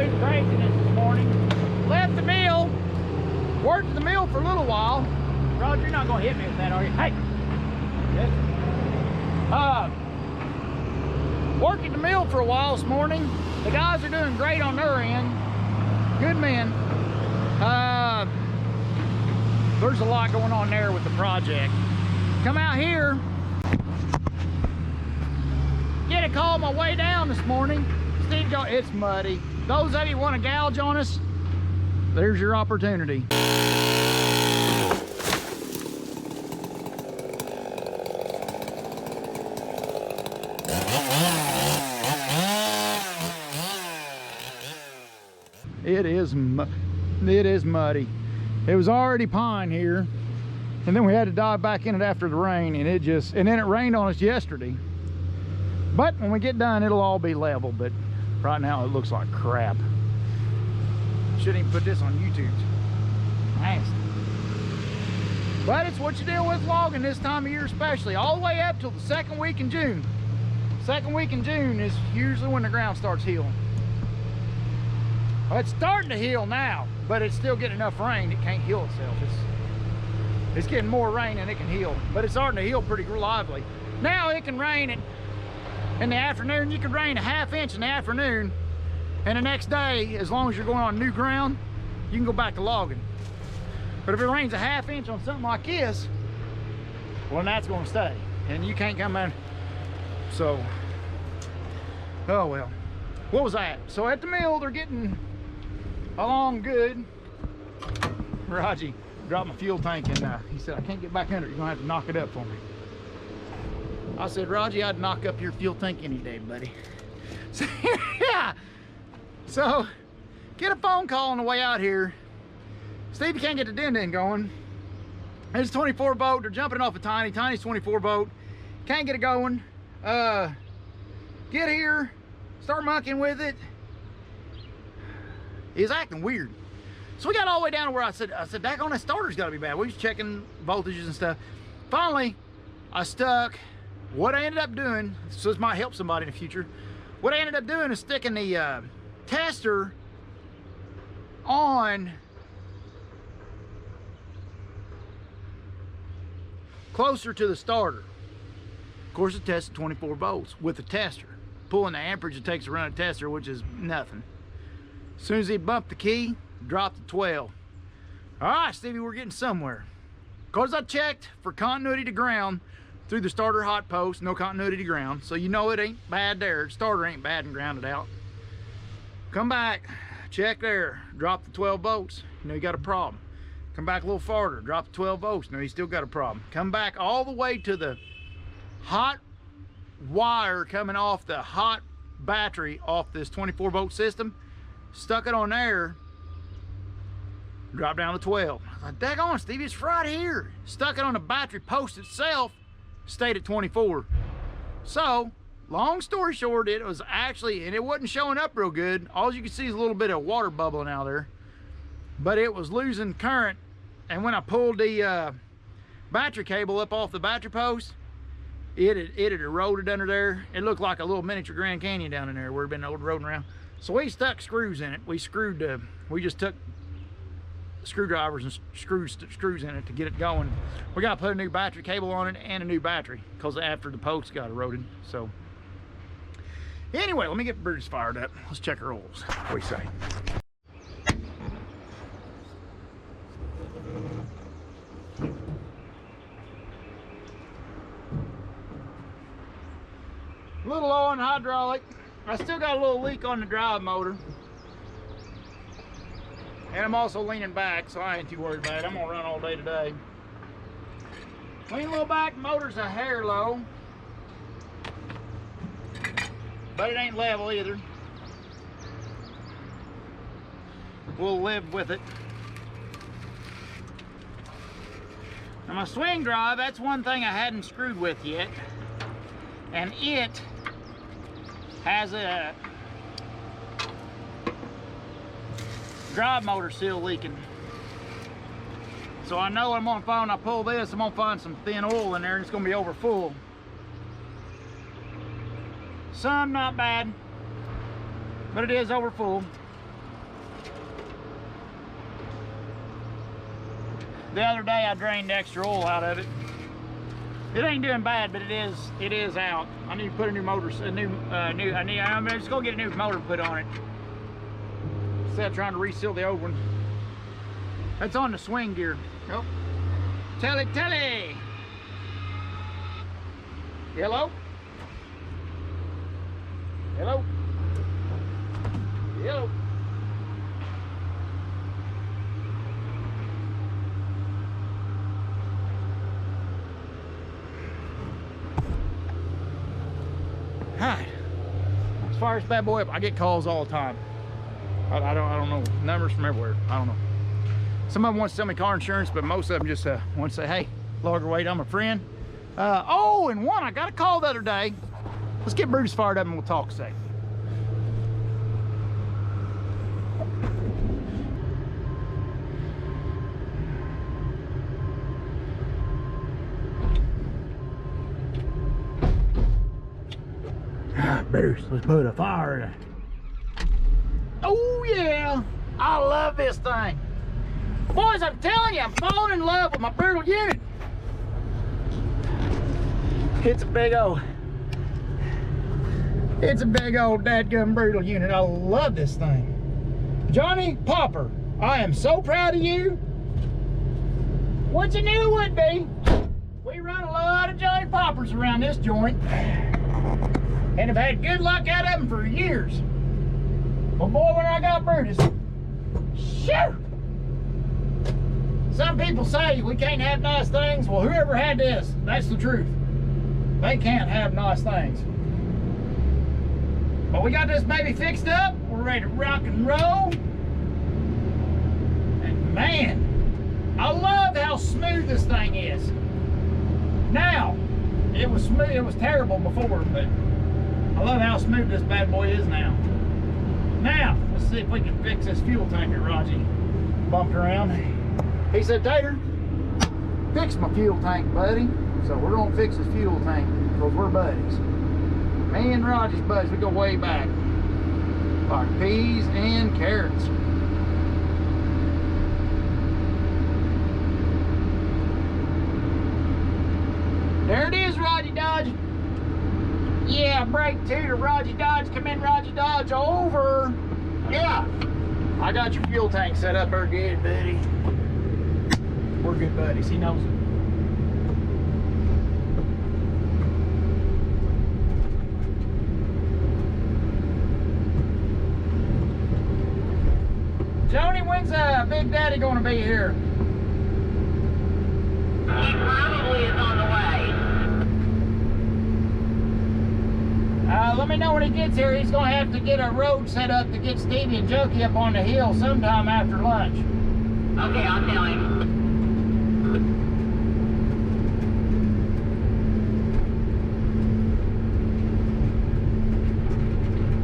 Always craziness this morning. Left the mill, worked at the mill for a little while. Roger, you're not gonna hit me with that, are you? Hey! Yes. Worked at the mill for a while this morning. The guys are doing great on their end. Good men. There's a lot going on there with the project. Come out here. Get a call on my way down this morning. Steve go, it's muddy. Those of you want to gouge on us, there's your opportunity. It is muddy. It was already pine here, and then we had to dive back in it after the rain, and then it rained on us yesterday. But when we get done, it'll all be level, but right now it looks like crap. Shouldn't even put this on YouTube. Nasty. But it's what you deal with logging this time of year, especially all the way up till the second week in June. Second week in June is usually when the ground starts healing. Well, it's starting to heal now, but it's still getting enough rain it can't heal itself. It's getting more rain than it can heal, but it's starting to heal pretty lively. Now it can rain in the afternoon. You can rain a ½ inch in the afternoon, and the next day, as long as you're going on new ground, you can go back to logging. But if it rains a ½ inch on something like this, well, that's going to stay, and you can't come in. So, oh well. What was that? So at the mill, they're getting along good. Raji dropped my fuel tank, and he said, I can't get back under it. You're gonna have to knock it up for me. I said, Raji, I'd knock up your fuel tank any day, buddy. So, yeah. So, get a phone call on the way out here. Stevie can't get the din-din going. It's 24 boat. They're jumping off a Tiny's 24 boat. Can't get it going. Get here, start mucking with it. He's acting weird. So we got all the way down to where I said, daggone, that starter's gotta be bad. We was checking voltages and stuff. Finally, I stuck. What I ended up doing, so this might help somebody in the future, what I ended up doing is sticking the tester on closer to the starter. Of course, it tested 24 volts with the tester. Pulling the amperage it takes to run a tester, which is nothing. As soon as he bumped the key, dropped to 12. All right, Stevie, we're getting somewhere. Because I checked for continuity to ground through the starter hot post, no continuity to ground, so you know it ain't bad there. The starter ain't bad and grounded out. Come back, check there, drop to 12 volts. You know you got a problem. Come back a little farther, drop to 12 volts. No, you still got a problem. Come back all the way to the hot wire coming off the hot battery off this 24 volt system, stuck it on there, dropped down to 12. I was like, daggone, Stevie, it's right here. Stuck it on the battery post itself, stayed at 24. So, long story short, it was actually, and it wasn't showing up real good. All you can see is a little bit of water bubbling out there, but it was losing current. And when I pulled the battery cable up off the battery post, it had eroded under there. It looked like a little miniature Grand Canyon down in there where it had been eroding around. So we stuck screws in it. We just took screwdrivers and screws in it to get it going. We got to put a new battery cable on it and a new battery because after the post got eroded. So anyway, let me get Bruce fired up. Let's check our oils. What do you say? A little low on the hydraulic. I still got a little leak on the drive motor. And I'm also leaning back, so I ain't too worried about it. I'm gonna run all day today. Lean a little back, motor's a hair low. But it ain't level either. We'll live with it. Now my swing drive, that's one thing I hadn't screwed with yet. And it has a drive motor seal leaking. So I know I'm gonna find, when I pull this, I'm gonna find some thin oil in there and it's gonna be over full. Some not bad, but it is over full. The other day I drained extra oil out of it. It ain't doing bad, but it is out. I need to put a new motor, I'm just gonna get a new motor put on it. Instead of trying to reseal the old one. That's on the swing gear. Oh, tell it. Hello? Hello? Hello? Hi. As far as bad boy, I get calls all the time. I don't know, numbers from everywhere. I don't know. Some of them want to sell me car insurance, but most of them just want to say, hey, logger wait, I'm a friend. Oh, and one, I got a call the other day. Let's get Bruce fired up and we'll talk safe. Bruce, let's put a fire in it. Oh yeah, I love this thing. Boys, I'm telling you, I'm falling in love with my Brutal unit. It's a big old dadgum Brutal unit. I love this thing. Johnny Popper, I am so proud of you. What you knew would be. We run a lot of Johnny Poppers around this joint. And have had good luck out of them for years. But boy, when I got Brutus, shoo! Some people say we can't have nice things. Well, whoever had this, that's the truth. They can't have nice things. But we got this baby fixed up. We're ready to rock and roll. And man, I love how smooth this thing is. Now, it was smooth, it was terrible before, but I love how smooth this bad boy is now. Now, let's see if we can fix this fuel tank that Raji bumped around. He said, Tater, fix my fuel tank, buddy. So we're gonna fix his fuel tank because we're buddies. Me and Raji's buddies, we go way back. Like peas and carrots. There it is, Raji Dodge. Yeah, brake two to Raji Dodge. Come in, Raji Dodge, over. Yeah. I got your fuel tank set up there good, buddy. We're good buddies, he knows it. Joni, when's Big Daddy gonna be here? He probably is on the way. Let me know when he gets here. He's gonna have to get a road set up to get Stevie and Jokey up on the hill sometime after lunch. Okay, I'll tell him.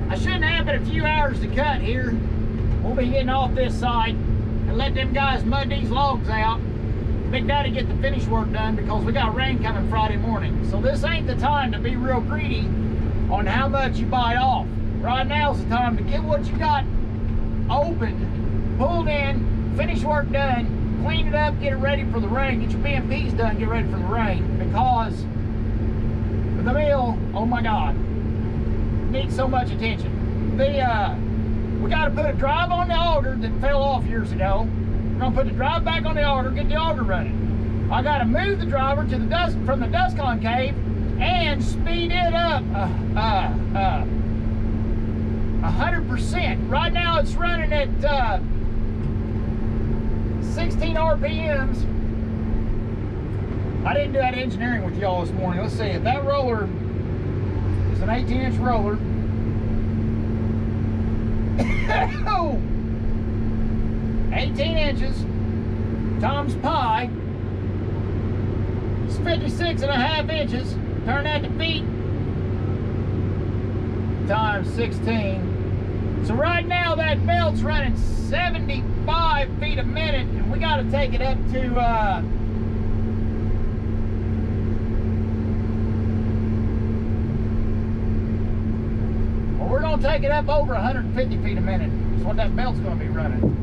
I shouldn't have but a few hours to cut here. We'll be getting off this site and let them guys mud these logs out. Big Daddy get the finish work done because we got rain coming Friday morning. So this ain't the time to be real greedy on how much you bite off. Right now's the time to get what you got opened, pulled in, finish work done, clean it up, get it ready for the rain, get your BMPs done, get ready for the rain, because the mill, oh my God, needs so much attention. We got to put a drive on the auger that fell off years ago. We're gonna put the drive back on the auger, get the auger running. I got to move the driver to the dust from the dust concave and speed it up 100%. Right now it's running at 16 RPMs. I didn't do that engineering with y'all this morning. Let's see, if that roller is an 18-inch roller, 18 inches times pi is 56.5 inches. Turn that to feet times 16. So right now that belt's running 75 feet a minute, and we got to take it up to well, we're going to take it up over 150 feet a minute. That's what that belt's going to be running.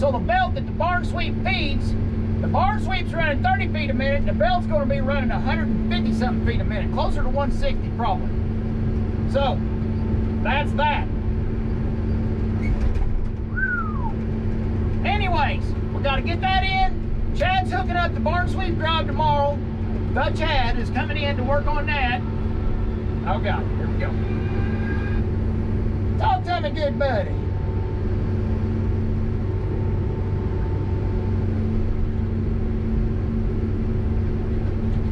So the belt that the barn sweep feeds The barn sweep's running 30 feet a minute, and the belt's going to be running 150 something feet a minute, closer to 160 probably. So, that's that. Anyways, we got to get that in. Chad's hooking up the barn sweep drive tomorrow. The Chad is coming in to work on that. Oh God, here we go. Talk to me, good buddy.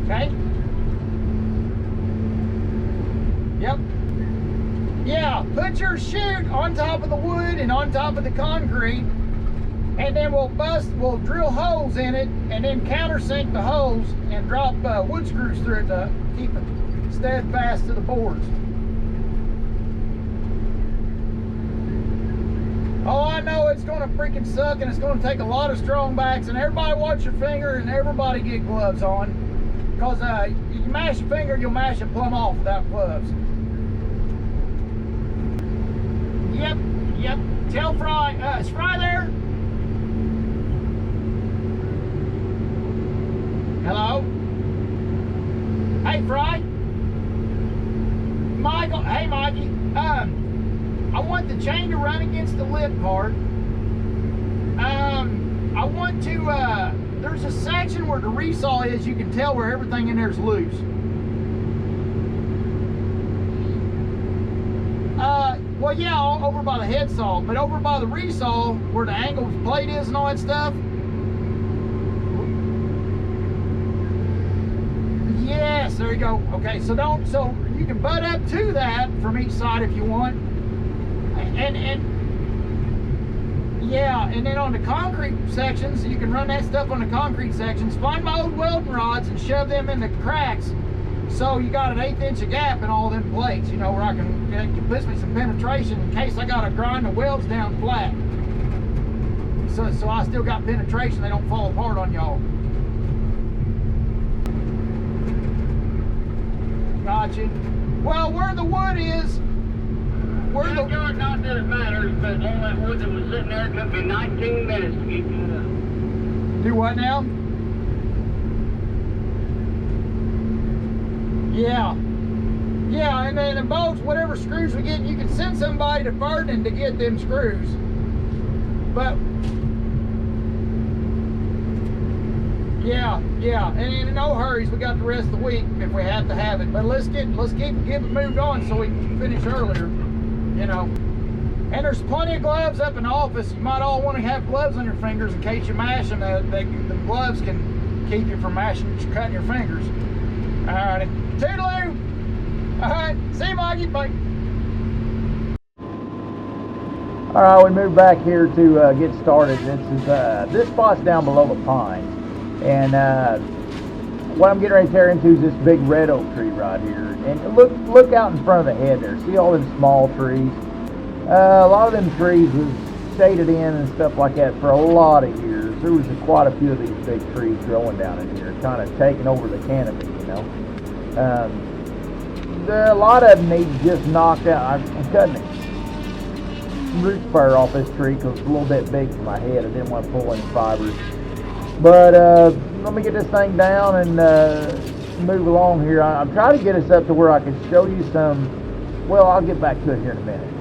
Okay. Yep. Yeah, put your chute on top of the wood and on top of the concrete, and then we'll drill holes in it and then countersink the holes and drop wood screws through it to keep it steadfast to the boards. Oh, I know it's gonna freaking suck, and it's gonna take a lot of strong backs, and everybody watch your finger and everybody get gloves on, because you mash your finger, you'll mash it plumb off without gloves. Yep. Tell Fry, is Fry there? Hello? Hey, Fry? Michael, hey, Mikey. I want the chain to run against the lip part. I want to, there's a section where the resaw is, you can tell where everything in there is loose. Well, yeah, over by the head saw, but over by the resaw, where the angled plate is and all that stuff. Yes, there you go. Okay, so you can butt up to that from each side if you want. And then on the concrete sections, you can run that stuff on the concrete sections. Find my old welding rods and shove them in the cracks, so you got an 1/8 inch of gap in all them plates, you know, where it can puts me some penetration in case I gotta grind the welds down flat. So I still got penetration, they don't fall apart on y'all. Gotcha. Well, where the wood is, Not that it matters, but all that wood that was sitting there took me 19 minutes to get cut up. Do what now? Yeah, and then the bolts, whatever screws we get, you can send somebody to Ferdinand to get them screws. But yeah, and in no hurries. We got the rest of the week if we have to have it. But let's keep it moved on so we can finish earlier, you know. And there's plenty of gloves up in the office. You might all want to have gloves on your fingers in case you mash them. The gloves can keep you from cutting your fingers. All right, toodaloo. All right, see you, Mikey. Bye. All right, we moved back here to get started. This spot's down below the pines, and what I'm getting ready to tear into is this big red oak tree right here. And look out in front of the head there. See all them small trees? A lot of them trees was shaded in and stuff like that for a lot of years. There was quite a few of these big trees growing down in here, kind of taking over the canopy, you know. A lot of them need just knocked out. I'm cutting the root spur off this tree because it's a little bit big for my head. I didn't want to pull any fibers. But let me get this thing down and move along here. I'm trying to get us up to where I can show you some. Well, I'll get back to it here in a minute.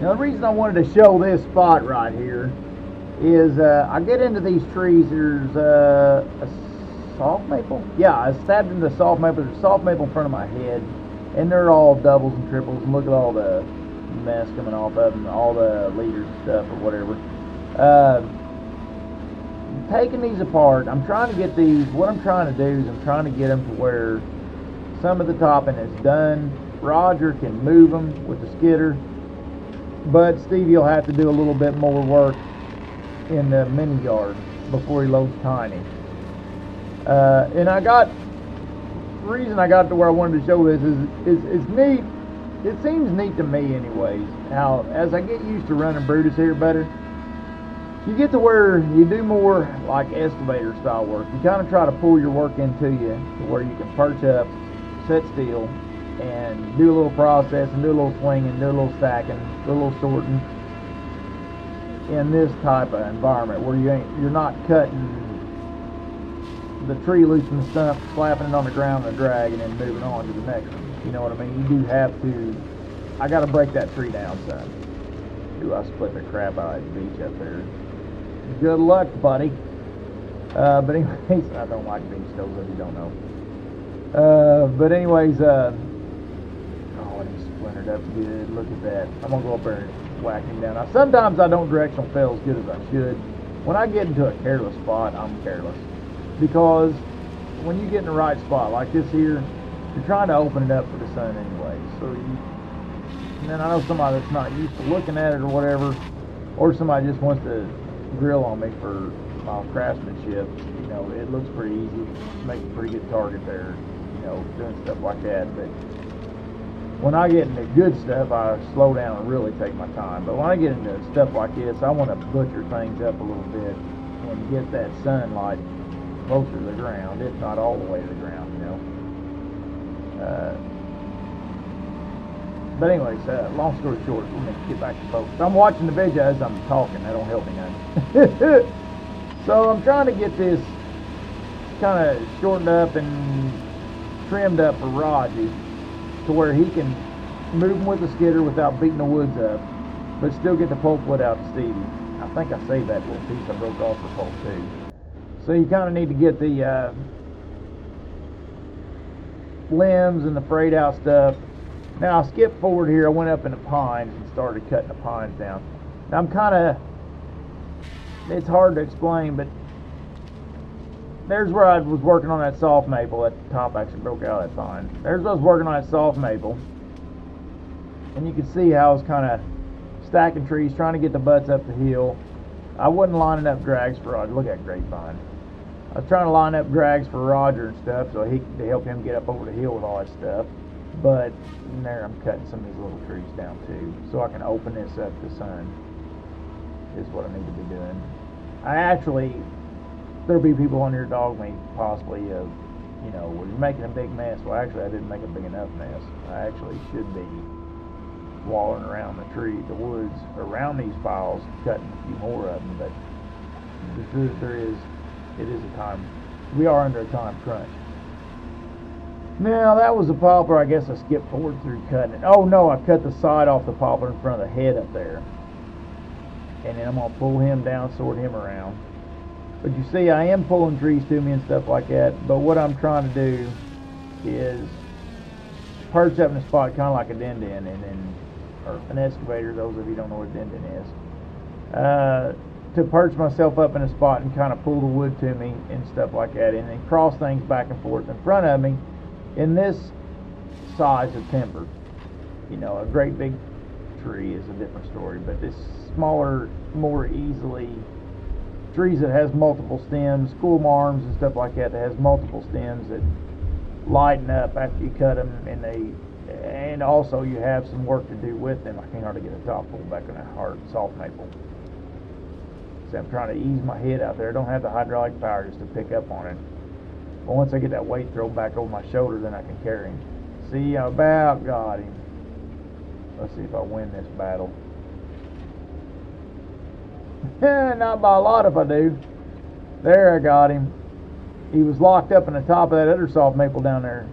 Now the reason I wanted to show this spot right here is I get into these trees. There's a soft maple. Yeah, I stabbed into the soft maple. There's a soft maple in front of my head, and they're all doubles and triples. And look at all the mess coming off of them, all the leaders and stuff or whatever. Taking these apart, I'm trying to get these. What I'm trying to do is I'm trying to get them to where some of the topping is done. Roger can move them with the skidder, but Stevie will have to do a little bit more work in the mini yard before he loads Tiny. And the reason I got to where I wanted to show this is neat. It seems neat to me anyways, how as I get used to running Brutus here better, you get to where you do more like excavator style work. You kind of try to pull your work into you to where you can perch up, sit still, and do a little processing, do a little swinging, do a little stacking, do a little sorting in this type of environment where you're not cutting the tree loose from the stump, slapping it on the ground and drag, and then moving on to the next one. You know what I mean? You do have to. I got to break that tree down, son. Do I split the crap out of that beach up there? Good luck, buddy. But anyways, I don't like beach stoves if you don't know. But anyways, oh, and he splintered up good. Look at that. I'm gonna go up there and whack him down. Now, sometimes I don't directional fail as good as I should. When I get into a careless spot, I'm careless. Because when you get in the right spot like this here, you're trying to open it up for the sun anyway. So and then I know somebody that's not used to looking at it or whatever, or somebody just wants to grill on me for my craftsmanship. You know, it looks pretty easy, make a pretty good target there, you know, doing stuff like that. But when I get into good stuff, I slow down and really take my time. But when I get into stuff like this, I want to butcher things up a little bit and get that sunlight closer to the ground, if not all the way to the ground, you know. But anyways, long story short, let me get back to boats. I'm watching the video as I'm talking. That don't help me none. So I'm trying to get this kind of shortened up and trimmed up for Raji to where he can move him with the skidder without beating the woods up, but still get the pulpwood out to Stevie. I think I saved that little piece I broke off for pulp too. So you kind of need to get the limbs and the frayed out stuff. Now I'll skip forward here. I went up in the pines and started cutting the pines down. Now I'm kind of, it's hard to explain, but there's where I was working on that soft maple. At the top actually broke out of that pine. There's where I was working on that soft maple. And you can see how I was kind of stacking trees, trying to get the butts up the hill. I wasn't lining up drags for Roger. Look at that grapevine. I was trying to line up drags for Roger and stuff so he to help him get up over the hill with all that stuff. But there I'm cutting some of these little trees down too, so I can open this up to sun. Is what I need to be doing. There'll be people on here dog me possibly of, you know, well, you're making a big mess. Well, actually I didn't make a big enough mess. I actually should be walling around the woods around these piles, cutting a few more of them. But the truth it is a time. We are under a time crunch. Now that was a poplar. I guess I skipped forward through cutting it. Oh no, I cut the side off the poplar in front of the head up there, and then I'm gonna pull him down, sort him around. But you see, I am pulling trees to me and stuff like that. But what I'm trying to do is perch up in a spot, kind of like a din-din, or an excavator. Those of you who don't know what a din-din is. To perch myself up in a spot and kind of pull the wood to me and stuff like that, and then cross things back and forth in front of me in this size of timber. You know, a great big tree is a different story, but this smaller, more easily, trees that has multiple stems, school arms and stuff like that has multiple stems that lighten up after you cut them, and also you have some work to do with them. I can't hardly get a top pull back on a hard soft maple. So I'm trying to ease my head out there. I don't have the hydraulic power just to pick up on it. But once I get that weight thrown back over my shoulder, then I can carry him. See, I about got him. Let's see if I win this battle. Not by a lot if I do. There, I got him. He was locked up in the top of that other soft maple down there.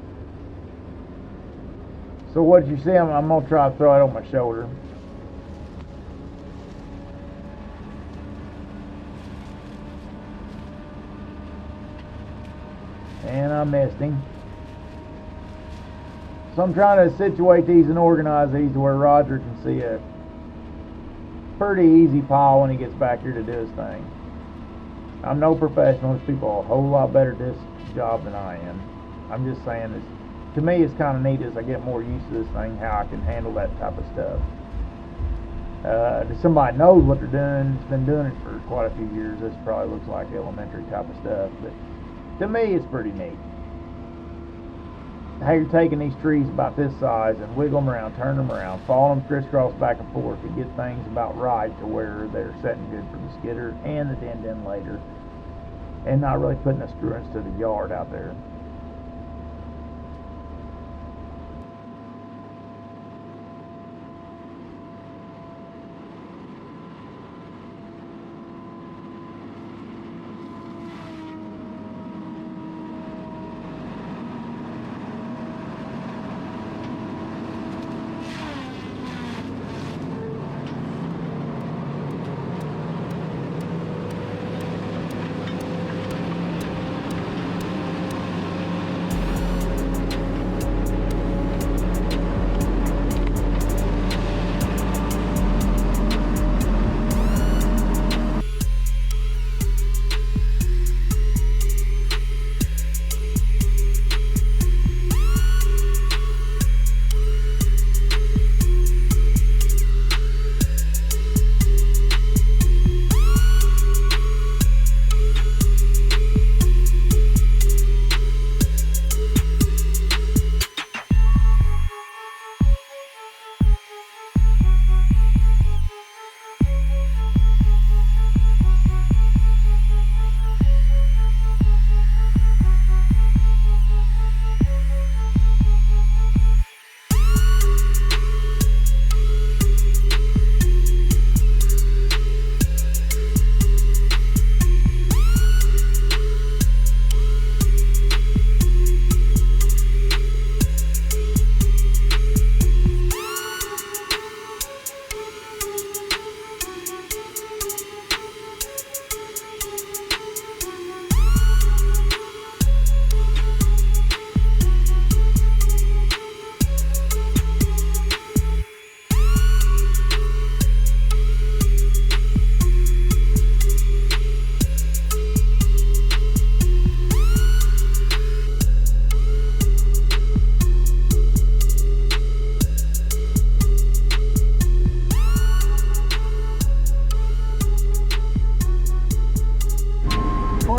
So what you see, I'm going to try to throw it on my shoulder. And I missed him. So I'm trying to situate these and organize these to where Roger can see a pretty easy pile when he gets back here to do his thing. I'm no professional. There's people a whole lot better at this job than I am. I'm just saying this. To me, it's kind of neat as I get more used to this thing, how I can handle that type of stuff. If somebody knows what they're doing, has been doing it for quite a few years, this probably looks like elementary type of stuff. But to me, it's pretty neat. How you're taking these trees about this size and wiggle them around, turn them around, follow them crisscross back and forth to get things about right to where they're setting good for the skidder and the din later, and not really putting a screw into the yard out there.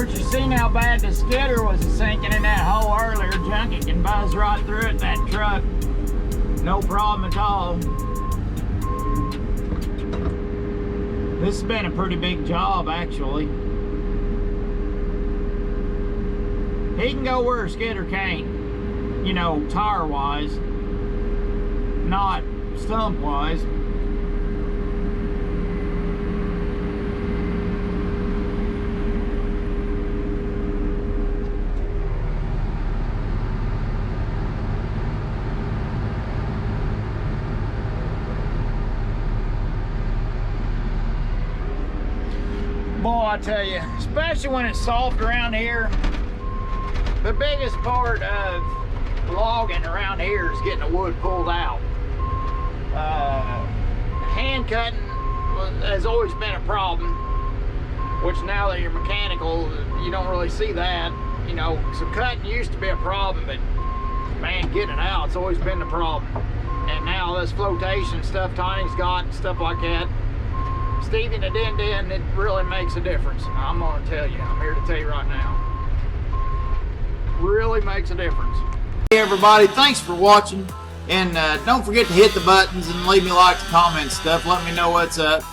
You seen how bad the skidder was sinking in that hole earlier. Junkie can buzz right through it, that truck. No problem at all. This has been a pretty big job, actually. He can go where a skidder can't, you know, tire-wise, not stump-wise. Boy, I tell you, especially when it's soft around here, the biggest part of logging around here is getting the wood pulled out. Hand cutting has always been a problem, which now that you're mechanical, you don't really see that. You know, so cutting used to be a problem, but man, getting it out, it's always been the problem. And now this flotation stuff Tony's got and stuff like that, Stevie and the Din, it really makes a difference. I'm gonna tell you, I'm here to tell you right now. Really makes a difference. Hey everybody, thanks for watching. And don't forget to hit the buttons and leave me likes, comments, stuff. Let me know what's up.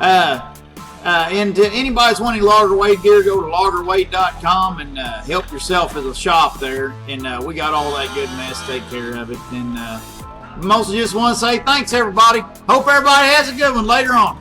And to anybody's wanting logger weight gear, go to loggerweight.com and help yourself at the shop there. And we got all that good mess, take care of it. And mostly just want to say thanks everybody. Hope everybody has a good one later on.